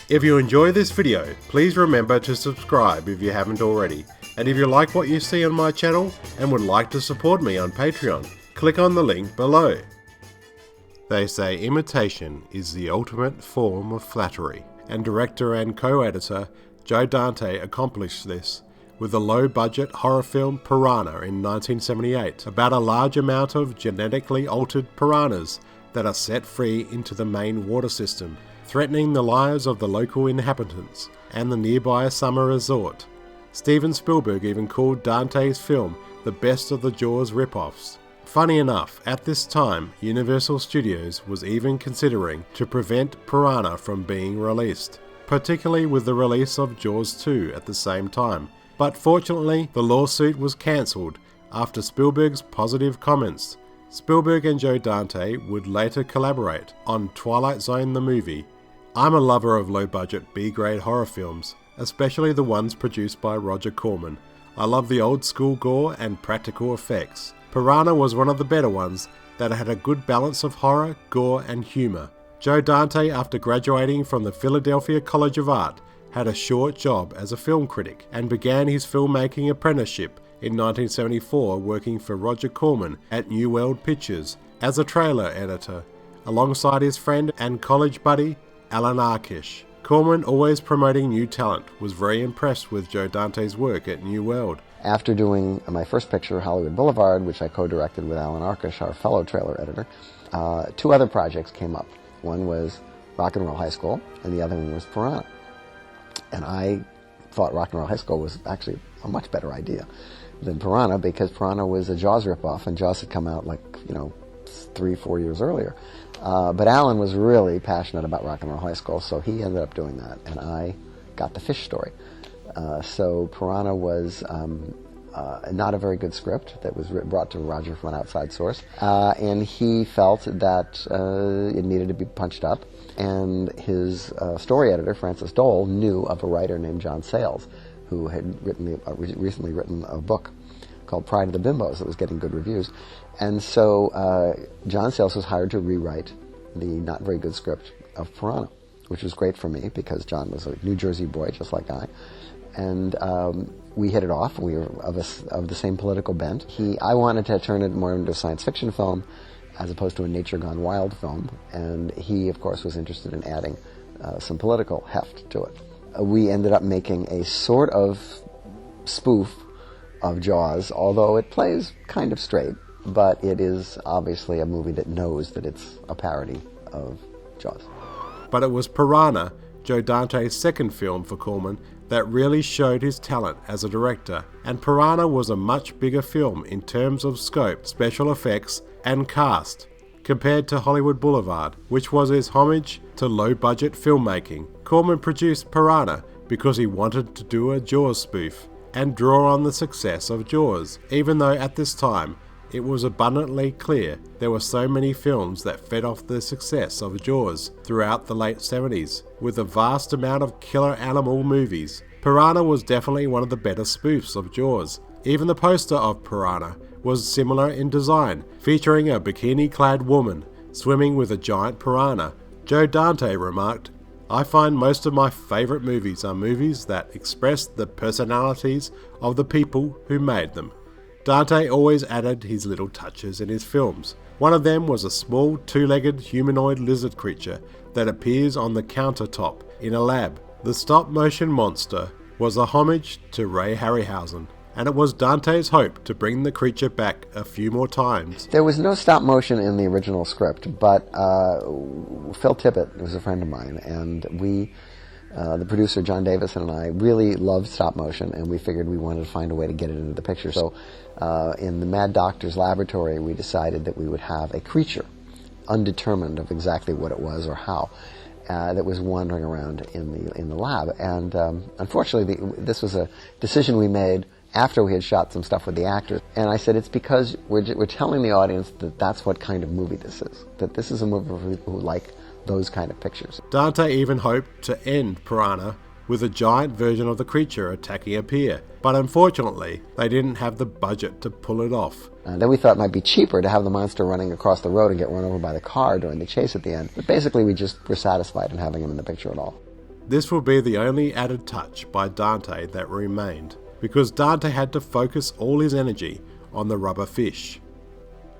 If you enjoy this video, please remember to subscribe if you haven't already. And if you like what you see on my channel and would like to support me on Patreon, click on the link below. They say imitation is the ultimate form of flattery, and director and co-editor Joe Dante accomplished this with the low-budget horror film Piranha in 1978, about a large amount of genetically altered piranhas that are set free into the main water system, threatening the lives of the local inhabitants and the nearby summer resort. Steven Spielberg even called Dante's film the best of the Jaws rip-offs. Funny enough, at this time, Universal Studios was even considering to prevent Piranha from being released, particularly with the release of Jaws 2 at the same time. But fortunately, the lawsuit was cancelled after Spielberg's positive comments. Spielberg and Joe Dante would later collaborate on Twilight Zone the movie. I'm a lover of low-budget B-grade horror films, especially the ones produced by Roger Corman. I love the old-school gore and practical effects. Piranha was one of the better ones that had a good balance of horror, gore and humour. Joe Dante, after graduating from the Philadelphia College of Art, had a short job as a film critic and began his filmmaking apprenticeship in 1974 working for Roger Corman at New World Pictures as a trailer editor, alongside his friend and college buddy Alan Arkish. Corman, always promoting new talent, was very impressed with Joe Dante's work at New World. After doing my first picture, Hollywood Boulevard, which I co-directed with Alan Arkish, our fellow trailer editor, two other projects came up. One was Rock and Roll High School, and the other one was Piranha. And I thought Rock and Roll High School was actually a much better idea than Piranha, because Piranha was a Jaws ripoff, and Jaws had come out 3-4 years earlier. But Alan was really passionate about Rock and Roll High School, so he ended up doing that, and I got the fish story. So Piranha was not a very good script that was brought to Roger from an outside source, and he felt that it needed to be punched up, and his story editor, Francis Dole, knew of a writer named John Sayles, who had recently written a book called Pride of the Bimbos that was getting good reviews. And so John Sayles was hired to rewrite the not very good script of Piranha, which was great for me because John was a New Jersey boy just like I. And we hit it off. We were of the same political bent. I wanted to turn it more into a science fiction film as opposed to a nature gone wild film. And he, of course, was interested in adding some political heft to it. We ended up making a sort of spoof of Jaws, although it plays kind of straight, but it is obviously a movie that knows that it's a parody of Jaws. But it was Piranha, Joe Dante's second film for Corman, that really showed his talent as a director, and Piranha was a much bigger film in terms of scope, special effects and cast, compared to Hollywood Boulevard, which was his homage to low-budget filmmaking. Corman produced Piranha because he wanted to do a Jaws spoof and draw on the success of Jaws, even though at this time it was abundantly clear there were so many films that fed off the success of Jaws throughout the late 70s, with a vast amount of killer animal movies. Piranha was definitely one of the better spoofs of Jaws. Even the poster of Piranha was similar in design, featuring a bikini-clad woman swimming with a giant piranha. Joe Dante remarked, "I find most of my favourite movies are movies that express the personalities of the people who made them." Dante always added his little touches in his films. One of them was a small two-legged humanoid lizard creature that appears on the countertop in a lab. The stop-motion monster was a homage to Ray Harryhausen, and it was Dante's hope to bring the creature back a few more times. There was no stop motion in the original script, but Phil Tippett was a friend of mine, and we, the producer John Davison and I, really loved stop motion, and we figured we wanted to find a way to get it into the picture. So in the Mad Doctor's laboratory, we decided that we would have a creature, undetermined of exactly what it was or how, that was wandering around in the lab. And unfortunately, this was a decision we made after we had shot some stuff with the actors. And I said, it's because we're telling the audience that that's what kind of movie this is, that this is a movie for people who like those kind of pictures. Dante even hoped to end Piranha with a giant version of the creature attacking a pier, but unfortunately they didn't have the budget to pull it off. Then we thought it might be cheaper to have the monster running across the road and get run over by the car during the chase at the end, but basically we just were satisfied in having him in the picture at all. This will be the only added touch by Dante that remained, because Dante had to focus all his energy on the rubber fish.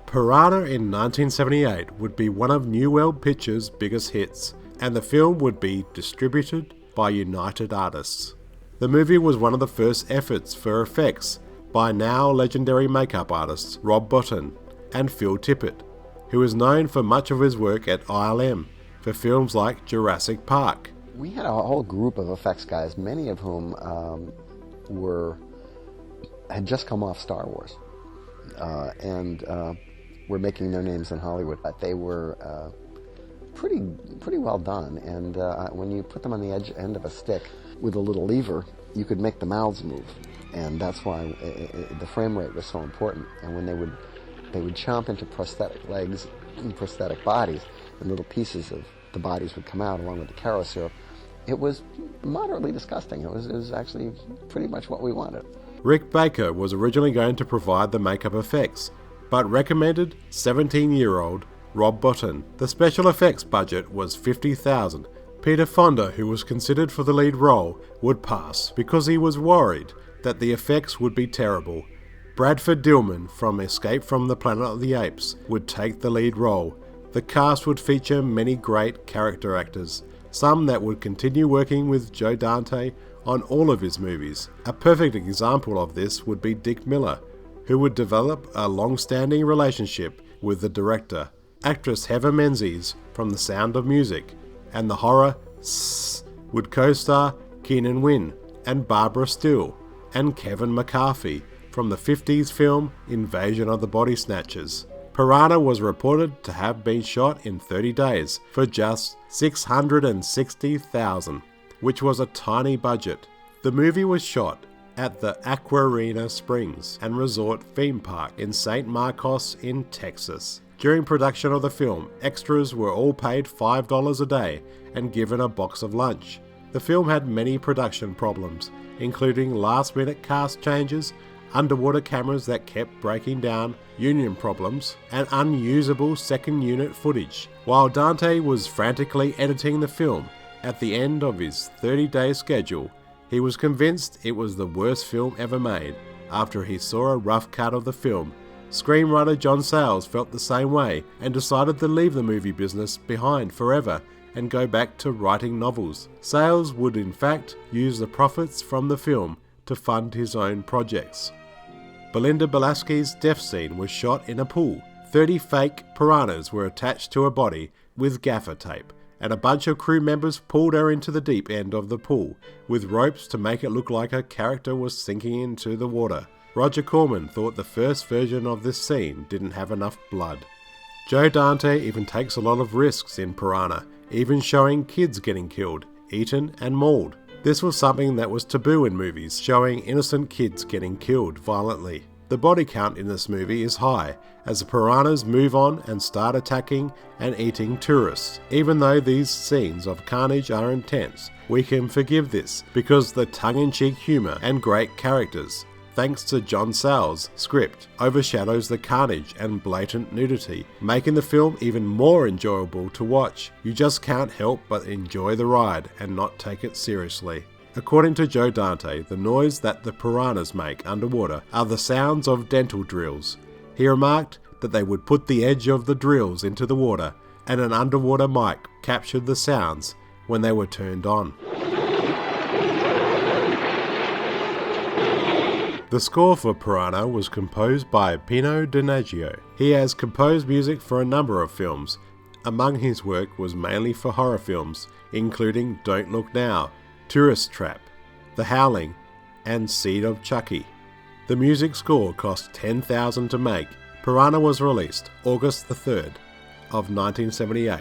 Piranha in 1978 would be one of New World Pictures' biggest hits, and the film would be distributed by United Artists. The movie was one of the first efforts for effects by now legendary makeup artists Rob Bottin and Phil Tippett, who is known for much of his work at ILM for films like Jurassic Park. We had a whole group of effects guys, many of whom had just come off Star Wars and were making their names in Hollywood. But they were pretty well done, and when you put them on the end of a stick with a little lever, you could make the mouths move, and that's why the frame rate was so important. And when they would chomp into prosthetic legs and prosthetic bodies, and little pieces of the bodies would come out along with the Caro syrup, it was moderately disgusting. It was actually pretty much what we wanted. Rick Baker was originally going to provide the makeup effects, but recommended 17-year-old Rob Bottin. The special effects budget was $50,000. Peter Fonda, who was considered for the lead role, would pass because he was worried that the effects would be terrible. Bradford Dillman from Escape from the Planet of the Apes would take the lead role. The cast would feature many great character actors, some that would continue working with Joe Dante on all of his movies. A perfect example of this would be Dick Miller, who would develop a long-standing relationship with the director. Actress Heather Menzies from The Sound of Music and the horror Sss would co-star Keenan Wynn and Barbara Steele and Kevin McCarthy from the 50s film Invasion of the Body Snatchers. Piranha was reported to have been shot in 30 days for just $660,000, which was a tiny budget. The movie was shot at the Aquarena Springs and Resort theme park in St. Marcos in Texas. During production of the film, extras were all paid $5 a day and given a box of lunch. The film had many production problems, including last-minute cast changes, underwater cameras that kept breaking down, union problems, and unusable second unit footage. While Dante was frantically editing the film, at the end of his 30-day schedule, he was convinced it was the worst film ever made after he saw a rough cut of the film. Screenwriter John Sayles felt the same way and decided to leave the movie business behind forever and go back to writing novels. Sayles would in fact use the profits from the film to fund his own projects. Belinda Belasky's death scene was shot in a pool. 30 fake piranhas were attached to her body with gaffer tape, and a bunch of crew members pulled her into the deep end of the pool with ropes to make it look like her character was sinking into the water. Roger Corman thought the first version of this scene didn't have enough blood. Joe Dante even takes a lot of risks in Piranha, even showing kids getting killed, eaten and mauled. This was something that was taboo in movies, showing innocent kids getting killed violently. The body count in this movie is high, as the piranhas move on and start attacking and eating tourists. Even though these scenes of carnage are intense, we can forgive this because the tongue-in-cheek humour and great characters, thanks to John Sayles' script, overshadows the carnage and blatant nudity, making the film even more enjoyable to watch. You just can't help but enjoy the ride and not take it seriously. According to Joe Dante, the noise that the piranhas make underwater are the sounds of dental drills. He remarked that they would put the edge of the drills into the water, and an underwater mic captured the sounds when they were turned on. The score for Piranha was composed by Pino Donaggio. He has composed music for a number of films. Among his work was mainly for horror films, including Don't Look Now, Tourist Trap, The Howling, and Seed of Chucky. The music score cost $10,000 to make. Piranha was released August the 3rd of 1978.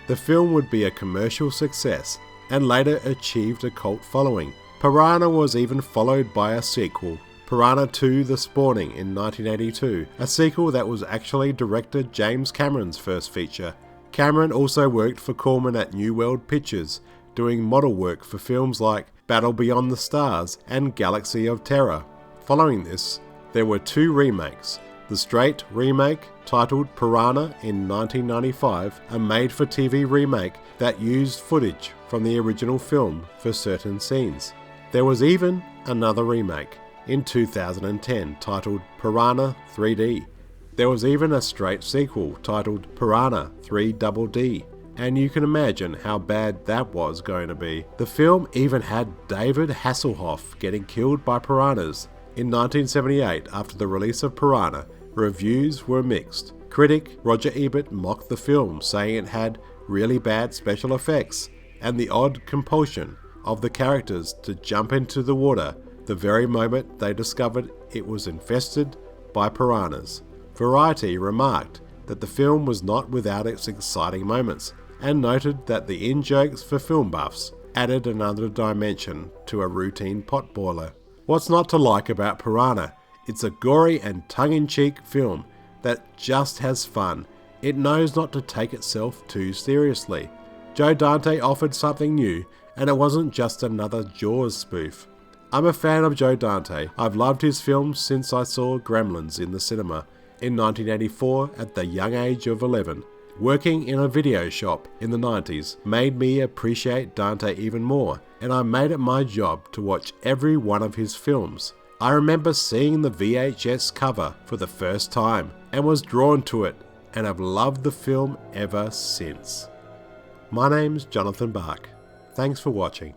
The film would be a commercial success and later achieved a cult following. Piranha was even followed by a sequel, Piranha 2: The Spawning in 1982, a sequel that was actually director James Cameron's first feature. Cameron also worked for Corman at New World Pictures, doing model work for films like Battle Beyond the Stars and Galaxy of Terror. Following this, there were two remakes, The straight remake, titled Piranha in 1995, a made-for-TV remake that used footage from the original film for certain scenes. There was even another remake in 2010 titled Piranha 3D. There was even a straight sequel titled Piranha 3DD, and you can imagine how bad that was going to be. The film even had David Hasselhoff getting killed by piranhas. In 1978, after the release of Piranha, reviews were mixed. Critic Roger Ebert mocked the film, saying it had really bad special effects and the odd compulsion of the characters to jump into the water the very moment they discovered it was infested by piranhas. Variety remarked that the film was not without its exciting moments, and noted that the in-jokes for film buffs added another dimension to a routine potboiler. What's not to like about Piranha? It's a gory and tongue-in-cheek film that just has fun. It knows not to take itself too seriously. Joe Dante offered something new, and it wasn't just another Jaws spoof. I'm a fan of Joe Dante. I've loved his films since I saw Gremlins in the cinema in 1984 at the young age of 11. Working in a video shop in the 90s made me appreciate Dante even more, and I made it my job to watch every one of his films. I remember seeing the VHS cover for the first time and was drawn to it, and have loved the film ever since. My name's JonnyBaak. Thanks for watching.